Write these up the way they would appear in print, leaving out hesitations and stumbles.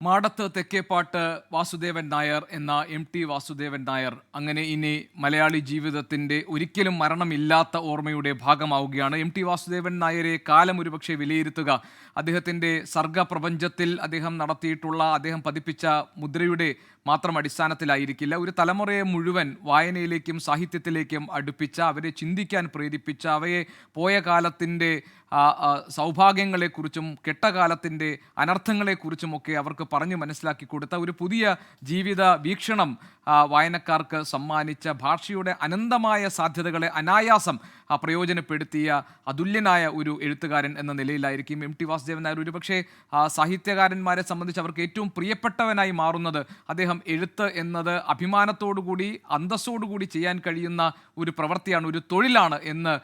മാടത്ത് തെക്കേപ്പാട്ട് വാസുദേവൻ നായർ എന്ന ടി വാസുദേവൻ നായർ അങ്ങനെ ഇനി മലയാളി ജീവിതത്തിൻ്റെ ഒരിക്കലും മരണമില്ലാത്ത ഓർമ്മയുടെ ഭാഗമാവുകയാണ്. ടി വാസുദേവൻ നായരെ കാലം ഒരുപക്ഷെ വിലയിരുത്തുക അദ്ദേഹത്തിൻ്റെ സർഗപ്രപഞ്ചത്തിൽ അദ്ദേഹം പതിപ്പിച്ച മുദ്രയുടെ മാത്രം അടിസ്ഥാനത്തിലായിരിക്കില്ല. ഒരു തലമുറയെ മുഴുവൻ വായനയിലേക്കും സാഹിത്യത്തിലേക്കും അടുപ്പിച്ച, അവരെ ചിന്തിക്കാൻ പ്രേരിപ്പിച്ച, അവയെ പോയ കാലത്തിൻ്റെ സൗഭാഗ്യങ്ങളെക്കുറിച്ചും കെട്ടകാലത്തിൻ്റെ അനർത്ഥങ്ങളെക്കുറിച്ചുമൊക്കെ അവർക്ക് പറഞ്ഞു മനസ്സിലാക്കി കൊടുത്ത ഒരു പുതിയ ജീവിത വീക്ഷണം വായനക്കാർക്ക് സമ്മാനിച്ച, ഭാഷയുടെ അനന്തമായ സാധ്യതകളെ അനായാസം പ്രയോജനപ്പെടുത്തിയ അതുല്യനായ ഒരു എഴുത്തുകാരൻ എന്ന നിലയിലായിരിക്കും ടി വാസുദേവൻ നായർ ഒരുപക്ഷെ സാഹിത്യകാരന്മാരെ സംബന്ധിച്ച് അവർക്ക് ഏറ്റവും പ്രിയപ്പെട്ടവനായി മാറുന്നത്. അദ്ദേഹം എഴുത്ത് എന്നത് അഭിമാനത്തോടുകൂടി അന്തസ്സോടുകൂടി ചെയ്യാൻ കഴിയുന്ന ഒരു പ്രവൃത്തിയാണ്, ഒരു തൊഴിലാണ് എന്ന്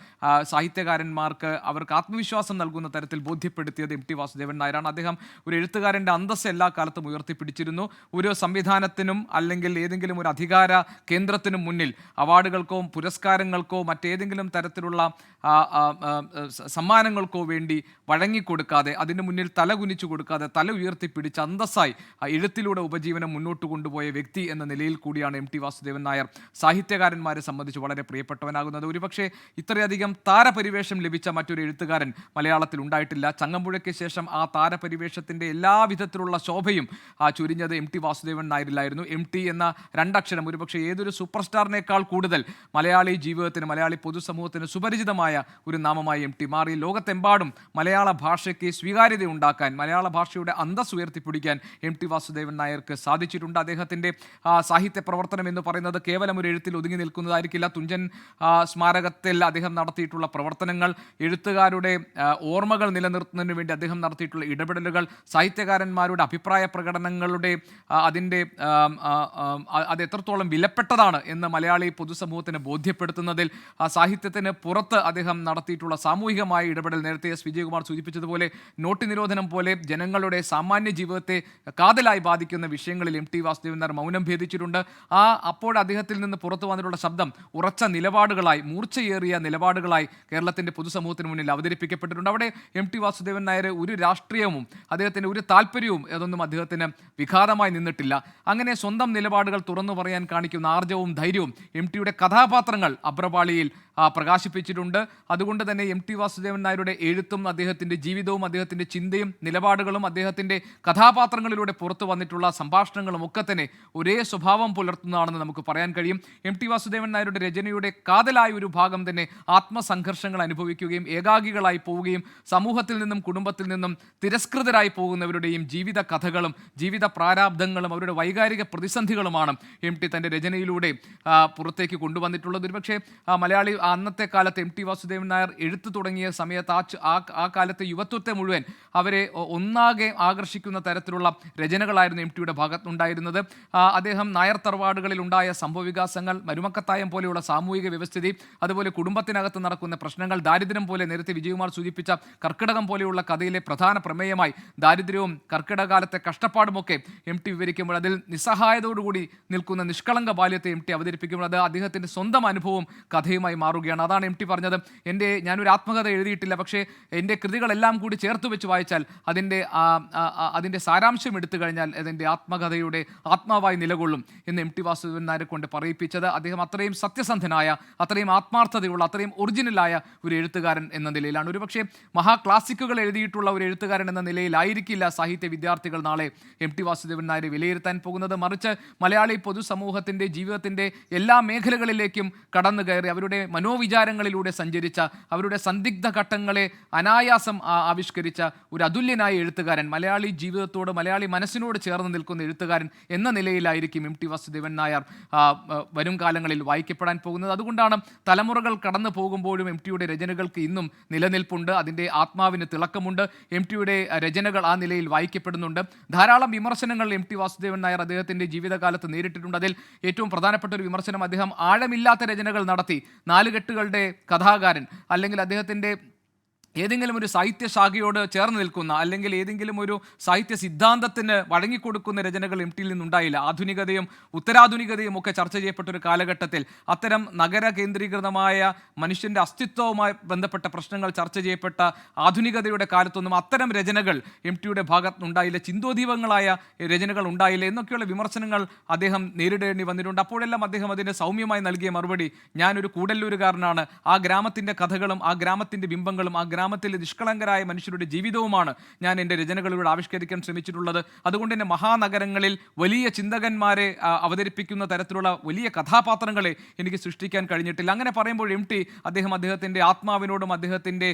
സാഹിത്യകാരന്മാർക്ക് അവർക്ക് ആത്മവിശ്വാസം നൽകുന്ന തരത്തിൽ ബോധ്യപ്പെടുത്തിയത് ടി വാസുദേവൻ നായരാണ്. അദ്ദേഹം ഒരു എഴുത്തുകാരൻ്റെ അന്തസ്സ് എല്ലാ കാലത്തും ഉയർത്തിപ്പിടിച്ചിരുന്നു. ഒരു സംവിധാനത്തിനും അല്ലെങ്കിൽ ഏതെങ്കിലും ഒരു അധികാര കേന്ദ്രത്തിനും മുന്നിൽ അവാർഡുകൾക്കോ പുരസ്കാരങ്ങൾക്കോ മറ്റേതെങ്കിലും തരത്തിലുള്ള സമ്മാനങ്ങൾക്കോ വേണ്ടി വഴങ്ങിക്കൊടുക്കാതെ, അതിന് മുന്നിൽ തല കുനിച്ചു കൊടുക്കാതെ തല ഉയർത്തിപ്പിടിച്ച് അന്തസ്സായി എഴുത്തിലൂടെ ഉപജീവനം മുന്നോട്ട് കൊണ്ടുപോയ വ്യക്തി എന്ന നിലയിൽ കൂടിയാണ് ടി വാസുദേവൻ നായർ സാഹിത്യകാരന്മാരെ സംബന്ധിച്ച് വളരെ പ്രിയപ്പെട്ടവനാകുന്നത്. ഒരുപക്ഷെ ഇത്രയധികം താരപരിവേഷം ലഭിച്ച മറ്റൊരു എഴുത്തുകാരൻ മലയാളത്തിൽ ഉണ്ടായിട്ടില്ല. ചങ്ങമ്പുഴയ്ക്ക് ശേഷം ആ താരപരിവേഷത്തിൻ്റെ എല്ലാവിധത്തിലുള്ള ശോഭയും ചുരിഞ്ഞത് ടി വാസുദേവൻ നായരിലായിരുന്നു. ടി എന്ന രണ്ടക്ഷരം ഒരുപക്ഷെ ഏതൊരു സൂപ്പർ സ്റ്റാറിനേക്കാൾ കൂടുതൽ മലയാളി ജീവിതത്തിന്, മലയാളി പൊതുസമൂഹത്തിന് സുപരിചിതമായ ഒരു നാമമായി ടി മാറി. ലോകത്തെമ്പാടും മലയാള ഭാഷയ്ക്ക് സ്വീകാര്യത ഉണ്ടാക്കാൻ, മലയാള ഭാഷയുടെ അന്തസ് ഉയർത്തിപ്പിടിക്കാൻ ടി വാസുദേവൻ നായർക്ക് സാധിച്ചിട്ടുണ്ട്. അദ്ദേഹത്തിൻ്റെ സാഹിത്യ പ്രവർത്തനം എന്ന് പറയുന്നത് കേവലം ഒരു എഴുത്തിൽ ഒതുങ്ങി നിൽക്കുന്നതായിരിക്കില്ല. തുഞ്ചൻ സ്മാരകത്തിൽ അദ്ദേഹം നടത്തിയിട്ടുള്ള പ്രവർത്തനങ്ങൾ, എഴുത്തുകാരുടെ ഓർമ്മകൾ നിലനിർത്തുന്നതിന് വേണ്ടി അദ്ദേഹം നടത്തിയിട്ടുള്ള ഇടപെടലുകൾ, സാഹിത്യകാരന്മാരുടെ അഭിപ്രായ പ്രകടനങ്ങളുടെ അത് എത്രത്തോളം വിലപ്പെട്ടതാണ് എന്ന് മലയാളി പൊതുസമൂഹത്തിന് ബോധ്യപ്പെടുത്തുന്നതിൽ, സാഹിത്യത്തിന് പുറത്ത് അദ്ദേഹം നടത്തിയിട്ടുള്ള സാമൂഹികമായ ഇടപെടൽ, നേരത്തെ എസ് വിജയകുമാർ സൂചിപ്പിച്ചതുപോലെ നോട്ട് നിരോധനം പോലെ ജനങ്ങളുടെ സാമാന്യ ജീവിതത്തെ കാതലായി ബാധിക്കുന്ന വിഷയങ്ങളിൽ ടി വാസുദേവൻ നായർ മൗനം ഭേദിച്ചിട്ടുണ്ട്. അപ്പോൾ അദ്ദേഹത്തിൽ നിന്ന് പുറത്തു വന്നിട്ടുള്ള ശബ്ദം ഉറച്ച നിലപാടുകളായി, മൂർച്ചയേറിയ നിലപാടുകളായി കേരളത്തിൻ്റെ പൊതുസമൂഹത്തിന് മുന്നിൽ അവതരിപ്പിക്കപ്പെട്ടിട്ടുണ്ട്. അവിടെ ടി വാസുദേവൻ നായർ ഒരു രാഷ്ട്രീയവും അദ്ദേഹത്തിൻ്റെ ഒരു താല്പര്യവും അതൊന്നും അദ്ദേഹത്തിന് വിഘാതമായി നിന്നിട്ടില്ല. അങ്ങനെ സ്വന്തം നിലപാടുകൾ തുറന്നു പറയാൻ കാണിക്കുന്ന ആർജവും ധൈര്യവും ടിയുടെ കഥാപാത്രങ്ങൾ അഭ്രപാളിയിൽ പ്രകാശിപ്പിച്ചിട്ടുണ്ട്. അതുകൊണ്ട് തന്നെ ടി വാസുദേവൻ നായരുടെ എഴുത്തും അദ്ദേഹത്തിൻ്റെ ജീവിതവും അദ്ദേഹത്തിൻ്റെ ചിന്തയും നിലപാടുകളും അദ്ദേഹത്തിൻ്റെ കഥാപാത്രങ്ങളിലൂടെ പുറത്തു വന്നിട്ടുള്ള സംഭാഷണങ്ങളും ഒക്കെ തന്നെ ഒരേ സ്വഭാവം പുലർത്തുന്നതാണെന്ന് നമുക്ക് പറയാൻ കഴിയും. ടി വാസുദേവൻ നായരുടെ രചനയുടെ കാതലായ ഒരു ഭാഗം തന്നെ ആത്മസംഘർഷങ്ങൾ അനുഭവിക്കുകയും ഏകാഗികളായി പോവുകയും സമൂഹത്തിൽ നിന്നും കുടുംബത്തിൽ നിന്നും തിരസ്കൃതരായി പോകുന്നവരുടെയും ജീവിത കഥകളും ജീവിത പ്രാരാബ്ധങ്ങളും അവരുടെ വൈകാരിക പ്രതിസന്ധികളുമാണ് ടി തൻ്റെ രചനയിലൂടെ പുറത്തേക്ക് കൊണ്ടുവന്നിട്ടുള്ളത്. ഒരുപക്ഷെ മലയാളി അന്നത്തെ കാലത്ത് ടി വാസുദേവൻ നായർ എഴുത്തു തുടങ്ങിയ സമയത്ത് ആ കാലത്തെ യുവത്വത്തെ മുഴുവൻ അവരെ ഒന്നാകെ ആകർഷിക്കുന്ന തരത്തിലുള്ള രചനകളായിരുന്നു ടിയുടെ ഭാഗത്തുണ്ടായിരുന്നത്. അദ്ദേഹം നായർ തറവാടുകളിൽ ഉണ്ടായ സംഭവവികാസങ്ങൾ, മരുമക്കത്തായം പോലെയുള്ള സാമൂഹിക വ്യവസ്ഥിതി, അതുപോലെ കുടുംബത്തിനകത്ത് നടക്കുന്ന പ്രശ്നങ്ങൾ, ദാരിദ്ര്യം പോലെ നേരത്തെ വിജയകുമാർ സൂചിപ്പിച്ച കർക്കിടകം പോലെയുള്ള കഥയിലെ പ്രധാന പ്രമേയമായി ദാരിദ്ര്യവും കർക്കിടകാലത്തെ കഷ്ടപ്പാടുമൊക്കെ ടി വിവരിക്കുമ്പോൾ അതിൽ നിസ്സഹായതയോടുകൂടി നിൽക്കുന്ന നിഷ്കളങ്ക ബാല്യത്തെ ടി അവതരിപ്പിക്കുമ്പോൾ അത് അദ്ദേഹത്തിൻ്റെ സ്വന്തം അനുഭവവും കഥയുമായി മാറുകയാണ്. അതാണ് ടി പറഞ്ഞത്, ഞാനൊരു ആത്മകഥ എഴുതിയിട്ടില്ല, പക്ഷേ എൻ്റെ കൃതികളെല്ലാം കൂടി ചേർത്ത് വെച്ച് വായിച്ചാൽ അതിൻ്റെ സാരാംശം എടുത്തു കഴിഞ്ഞാൽ അതിൻ്റെ ആത്മകഥയുടെ ആത്മാവായി നിലകൊള്ളും എന്ന് ടി വാസുദേവൻ നായരെ കൊണ്ട് പറയിപ്പിച്ചത്. അദ്ദേഹം അത്രയും സത്യസന്ധനായ, അത്രയും ആത്മാർത്ഥതയുള്ള, അത്രയും ഒറിജിനലായ ഒരു എഴുത്തുകാരൻ എന്ന നിലയിലാണ്. ഒരുപക്ഷെ മഹാക്ലാസിക്കുകൾ എഴുതിയിട്ടുള്ള ഒരു എഴുത്തുകാരൻ എന്ന നിലയിലായിരിക്കില്ല സാഹിത്യ വിദ്യാർത്ഥികൾ നാളെ ടി വാസുദേവൻ നായരെ വിലയിരുത്താൻ പോകുന്നത്. മറിച്ച് മലയാളി പൊതുസമൂഹത്തിൻ്റെ ജീവിതത്തിൻ്റെ എല്ലാ മേഖലകളിലേക്കും കടന്നു കയറി അവരുടെ മനോവിചാരങ്ങളിലൂടെ സഞ്ചരിച്ച, അവരുടെ സന്ദിഗ്ധ ഘട്ടങ്ങളെ അനായാസം ആവിഷ്കരിച്ച ഒരു അതുല്യനായ എഴുത്തുകാരൻ, മലയാളി ജീവിതത്തോട്, മലയാളി മനസ്സിനോട് ചേർന്ന് നിൽക്കുന്ന എഴുത്തുകാരൻ എന്ന നിലയിലായിരിക്കും ടി വാസുദേവൻ നായർ വരും കാലങ്ങളിൽ വായിക്കപ്പെടാൻ പോകുന്നത്. അതുകൊണ്ടാണ് തലമുറകൾ കടന്നു പോകുമ്പോഴും ടിയുടെ രചനകൾക്ക് ഇന്നും നിലനിൽപ്പുണ്ട്, അതിൻ്റെ ആത്മാവിന് തിളക്കമുണ്ട്. ടിയുടെ രചനകൾ ആ നിലയിൽ വായിക്കപ്പെടുന്നുണ്ട്. ധാരാളം വിമർശനങ്ങൾ ടി വാസുദേവൻ നായർ അദ്ദേഹത്തിൻ്റെ ജീവിതകാലത്ത് നേരിട്ടിട്ടുണ്ട്. അതിൽ ഏറ്റവും പ്രധാനപ്പെട്ട ഒരു വിമർശനം, അദ്ദേഹം ആഴമില്ലാത്ത രചനകൾ നടത്തി നാലുകെട്ടുകളുടെ കഥാകാരൻ, അല്ലെങ്കിൽ അദ്ദേഹത്തിൻ്റെ ഏതെങ്കിലും ഒരു സാഹിത്യ ശാഖയോട് ചേർന്ന് നിൽക്കുന്ന അല്ലെങ്കിൽ ഏതെങ്കിലും ഒരു സാഹിത്യ സിദ്ധാന്തത്തിന് വഴങ്ങിക്കൊടുക്കുന്ന രചനകൾ എം ടിയിൽ നിന്നുണ്ടായില്ല. ആധുനികതയും ഉത്തരാധുനികതയും ഒക്കെ ചർച്ച ചെയ്യപ്പെട്ട ഒരു കാലഘട്ടത്തിൽ അത്തരം നഗര കേന്ദ്രീകൃതമായ മനുഷ്യൻ്റെ അസ്തിത്വവുമായി ബന്ധപ്പെട്ട പ്രശ്നങ്ങൾ ചർച്ച ചെയ്യപ്പെട്ട ആധുനികതയുടെ കാലത്തൊന്നും അത്തരം രചനകൾ എം ടിയുടെ ഭാഗത്തുനിന്നുണ്ടായില്ല. ചിന്തോദീപങ്ങളായ രചനകൾ ഉണ്ടായില്ല എന്നൊക്കെയുള്ള വിമർശനങ്ങൾ അദ്ദേഹം നേരിടേണ്ടി വന്നിട്ടുണ്ട്. അപ്പോഴെല്ലാം അദ്ദേഹം അതിന് സൗമ്യമായി നൽകിയ മറുപടി, ഞാനൊരു കൂടല്ലൂരുകാരനാണ്, ആ ഗ്രാമത്തിൻ്റെ കഥകളും ആ ഗ്രാമത്തിൻ്റെ ബിംബങ്ങളും ആ ഗ്രാമത്തിലെ നിഷ്കളങ്കരായ മനുഷ്യരുടെ ജീവിതവുമാണ് ഞാൻ എൻ്റെ രചനകളിലൂടെ ആവിഷ്കരിക്കാൻ ശ്രമിച്ചിട്ടുള്ളത്. അതുകൊണ്ട് തന്നെ മഹാനഗരങ്ങളിൽ വലിയ ചിന്തകന്മാരെ അവതരിപ്പിക്കുന്ന തരത്തിലുള്ള വലിയ കഥാപാത്രങ്ങളെ എനിക്ക് സൃഷ്ടിക്കാൻ കഴിഞ്ഞിട്ടില്ല. അങ്ങനെ പറയുമ്പോൾ എം ടി അദ്ദേഹത്തിൻ്റെ ആത്മാവിനോടും അദ്ദേഹത്തിൻ്റെ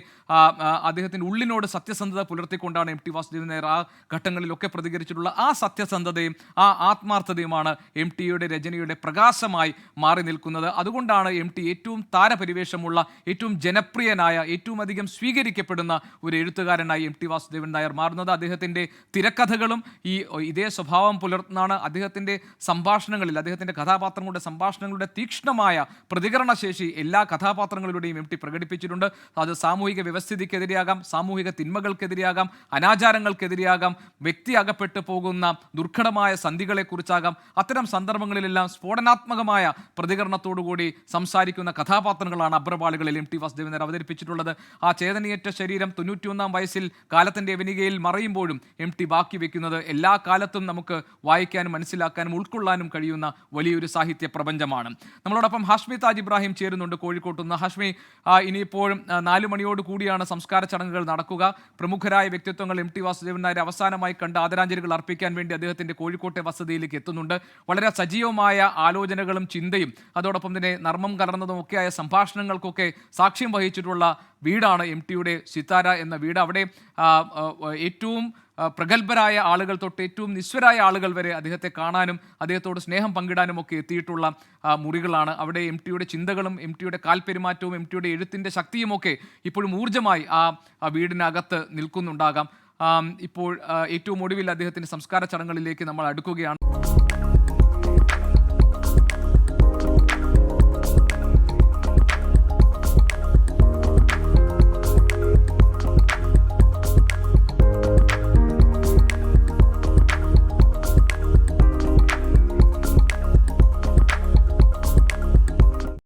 ഉള്ളിനോട് സത്യസന്ധത പുലർത്തിക്കൊണ്ടാണ് എം ടി വാസുദേവൻ നായർ ആ ഘട്ടങ്ങളിലൊക്കെ പ്രതികരിച്ചിട്ടുള്ള ആ സത്യസന്ധതയും ആ ആത്മാർത്ഥതയുമാണ് എം ടിയുടെ രചനയുടെ പ്രകാശമായി മാറി നിൽക്കുന്നത്. അതുകൊണ്ടാണ് എം ടി ഏറ്റവും താരപരിവേഷമുള്ള, ഏറ്റവും ജനപ്രിയനായ, ഏറ്റവും അധികം സ്വീകരിക്കപ്പെടുന്ന ഒരു എഴുത്തുകാരനായി എം ടി വാസുദേവൻ നായർ മാറുന്നത്. അദ്ദേഹത്തിൻ്റെ തിരക്കഥകളും ഇതേ സ്വഭാവം പുലർത്തുന്നതാണ്. അദ്ദേഹത്തിൻ്റെ സംഭാഷണങ്ങളിൽ, അദ്ദേഹത്തിൻ്റെ കഥാപാത്രങ്ങളുടെ സംഭാഷണങ്ങളുടെ തീക്ഷ്ണമായ പ്രതികരണശേഷി എല്ലാ കഥാപാത്രങ്ങളിലൂടെയും എം ടി പ്രകടിപ്പിച്ചിട്ടുണ്ട്. അത് സാമൂഹിക വ്യവസ്ഥിതിക്കെതിരെയാകാം, സാമൂഹിക തിന്മകൾക്കെതിരെയാകാം, അനാചാരങ്ങൾക്കെതിരെയാകാം, വ്യക്തി അകപ്പെട്ടു പോകുന്ന ദുർഘടമായ സന്ധികളെക്കുറിച്ചാകാം. അത്തരം സന്ദർഭങ്ങളിലെല്ലാം സ്ഫോടനാത്മകമായ പ്രതികരണത്തോടുകൂടി സംസാരിക്കുന്ന കഥാപാത്രങ്ങളാണ് അബ്രപാളികളിൽ എം ടി വാസുദേവൻ നായർ അവതരിപ്പിച്ചിട്ടുള്ളത്. ആ ചേതനയേറ്റ ശരീരം 91 വയസ്സിൽ കാലത്തിൻ്റെ വനികയിൽ മറയുമ്പോഴും എം ടി ബാക്കി വെക്കുന്നത് എല്ലാ കാലത്തും നമുക്ക് വായിക്കാനും മനസ്സിലാക്കാനും ഉൾക്കൊള്ളാനും കഴിയുന്ന വലിയൊരു സാഹിത്യ പ്രപഞ്ചമാണ്. നമ്മളോടൊപ്പം ഹാഷ്മി താജ് ഇബ്രാഹിം ചേരുന്നുണ്ട് കോഴിക്കോട്ടുനിന്ന്. ഹാഷ്മി, ഇനിയിപ്പോഴും 4 മണിയോട് കൂടിയാണ് സംസ്കാര ചടങ്ങുകൾ നടക്കുക. പ്രമുഖരായ വ്യക്തിത്വങ്ങൾ എം ടി വാസുദേവൻ നായർ അവസാനമായി കണ്ട് ആദരാഞ്ജലികൾ അർപ്പിക്കാൻ വേണ്ടി അദ്ദേഹത്തിൻ്റെ കോഴിക്കോട്ടെ വസതിയിലേക്ക് എത്തുന്നുണ്ട്. വളരെ സജീവമായ ആലോചനകളും ചിന്തയും അതോടൊപ്പം തന്നെ നർമ്മം കലർന്നതും ഒക്കെയായ സംഭാഷണങ്ങൾക്കൊക്കെ സാക്ഷ്യം വഹിച്ചിട്ടുള്ള വീടാണ് എം ടിയുടെ സിത്താര എന്ന വീട്. അവിടെ ഏറ്റവും പ്രഗത്ഭരായ ആളുകൾ തൊട്ട് ഏറ്റവും നിസ്വരായ ആളുകൾ വരെ അദ്ദേഹത്തെ കാണാനും അദ്ദേഹത്തോട് സ്നേഹം പങ്കിടാനും ഒക്കെ എത്തിയിട്ടുള്ള മുറികളാണ്. അവിടെ എം ടിയുടെ ചിന്തകളും എം ടിയുടെ കാൽപെരുമാറ്റവും എം ടിയുടെ എഴുത്തിൻ്റെ ശക്തിയുമൊക്കെ ഇപ്പോഴും ഊർജ്ജമായി ആ വീടിനകത്ത് നിൽക്കുന്നുണ്ടാകാം. ഇപ്പോൾ ഏറ്റവും ഒടുവിൽ അദ്ദേഹത്തിൻ്റെ സംസ്കാര ചടങ്ങുകളിലേക്ക് നമ്മൾ അടുക്കുകയാണ്.